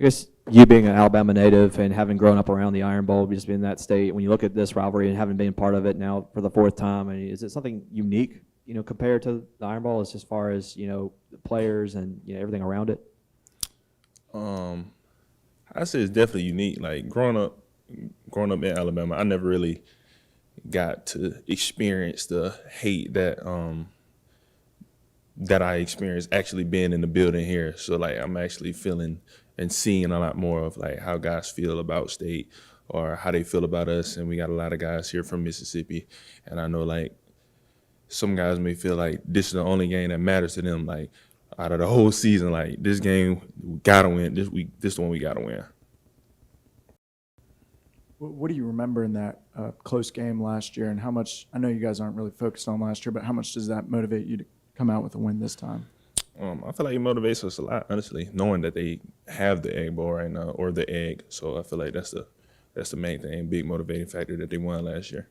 I guess you being an Alabama native and having grown up around the Iron Bowl, just being in that state, when you look at this rivalry and having been part of it now for the fourth time, I mean, is it something unique, compared to the Iron Bowl as far as, the players and, everything around it? I say it's definitely unique. Like growing up in Alabama, I never really got to experience the hate that I experienced actually being in the building here. So like I'm actually feeling and seeing a lot more of like how guys feel about state or how they feel about us. And we got a lot of guys here from Mississippi. And I know like some guys may feel like this is the only game that matters to them. Like out of the whole season, like this game, we gotta win. This is the one we gotta win. What do you remember in that close game last year, and how much, I know you guys aren't really focused on last year, but how much does that motivate you to come out with a win this time? I feel like it motivates us a lot, honestly, knowing that they have the Egg Bowl right now, or the egg. So I feel like that's the main thing, big motivating factor that they won last year.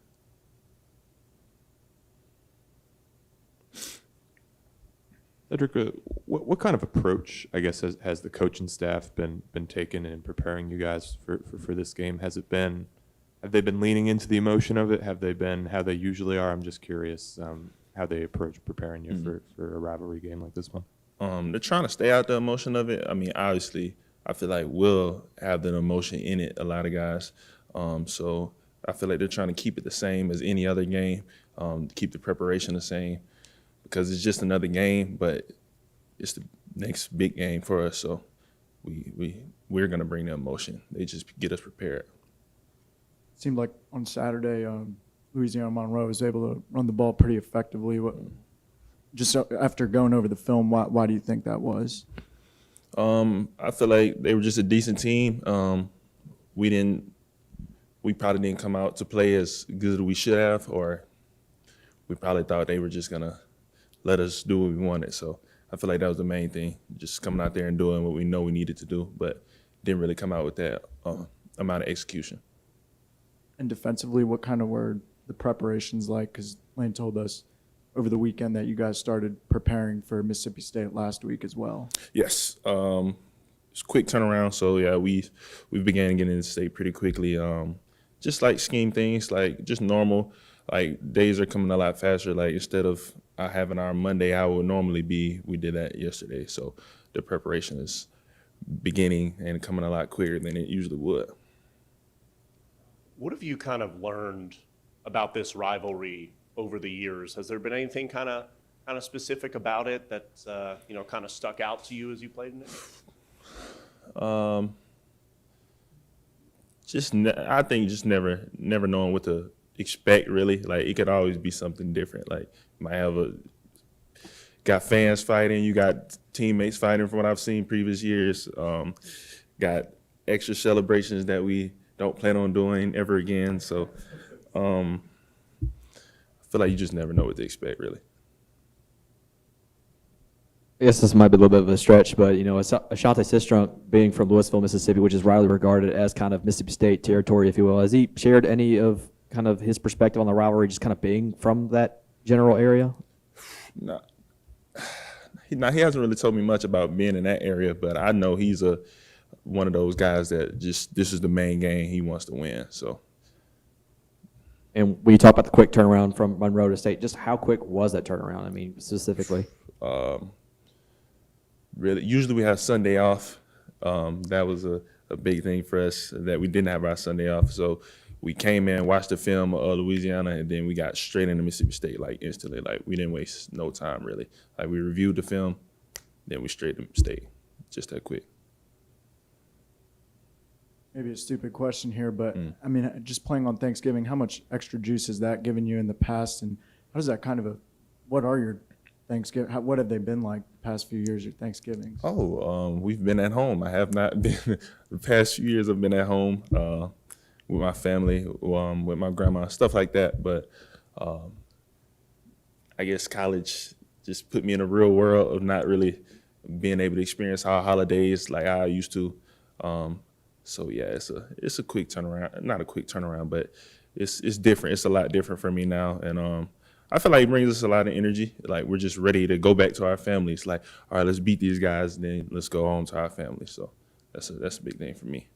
Cedric, what kind of approach, I guess, has the coaching staff been taking in preparing you guys for this game? Have they been leaning into the emotion of it? Have they been how they usually are? I'm just curious how they approach preparing you for a rivalry game like this one. They're trying to stay out the emotion of it. I mean, obviously, I feel like we'll have the emotion in it, a lot of guys. So I feel like they're trying to keep it the same as any other game, keep the preparation the same. Because it's just another game, but it's the next big game for us. So we're gonna bring the emotion. They just get us prepared. It seemed like on Saturday, Louisiana Monroe was able to run the ball pretty effectively. Just after going over the film, why do you think that was? I feel like they were just a decent team. We probably didn't come out to play as good as we should have, or we probably thought they were just gonna let us do what we wanted. So I feel like that was the main thing, just coming out there and doing what we know we needed to do, but didn't really come out with that amount of execution. And defensively, what kind of were the preparations like? Because Lane told us over the weekend that you guys started preparing for Mississippi State last week as well. Yes, it's a quick turnaround. So yeah, we began getting into state pretty quickly. Just like scheme things, like just normal. Like days are coming a lot faster. Like instead of having our Monday, I would normally be, we did that yesterday. So the preparation is beginning and coming a lot quicker than it usually would. What have you kind of learned about this rivalry over the years? Has there been anything kind of specific about it that kind of stuck out to you as you played in it? I think just never knowing what to expect, really. Like it could always be something different. Like you might have got fans fighting, you got teammates fighting from what I've seen previous years. Got extra celebrations that we don't plan on doing ever again. So I feel like you just never know what to expect, really. I guess this might be a little bit of a stretch, but Ashante Sistrunk being from Louisville, Mississippi, which is widely regarded as kind of Mississippi State territory, if you will, has he shared any of kind of his perspective on the rivalry, just kind of being from that general area? No, he hasn't really told me much about being in that area, but I know he's one of those guys that just this is the main game he wants to win. So. And when you talk about the quick turnaround from Monroe to State, just how quick was that turnaround? I mean, specifically. Really, usually we have Sunday off. That was a big thing for us that we didn't have our Sunday off. So we came in, watched the film of Louisiana, and then we got straight into Mississippi State like instantly. Like we didn't waste no time really. Like we reviewed the film, then we straight to State, just that quick. Maybe a stupid question here, but I mean, just playing on Thanksgiving, how much extra juice has that given you in the past, and how does that kind of what are your Thanksgiving? What have they been like the past few years, your Thanksgivings? We've been at home. I have not been the past few years. I've been at home with my family, with my grandma, stuff like that. But I guess college just put me in a real world of not really being able to experience our holidays like I used to. So yeah, it's a quick turnaround. Not a quick turnaround, but it's different. It's a lot different for me now, and I feel like it brings us a lot of energy. Like we're just ready to go back to our families. Like, all right, let's beat these guys, and then let's go home to our families. So That's a big thing for me.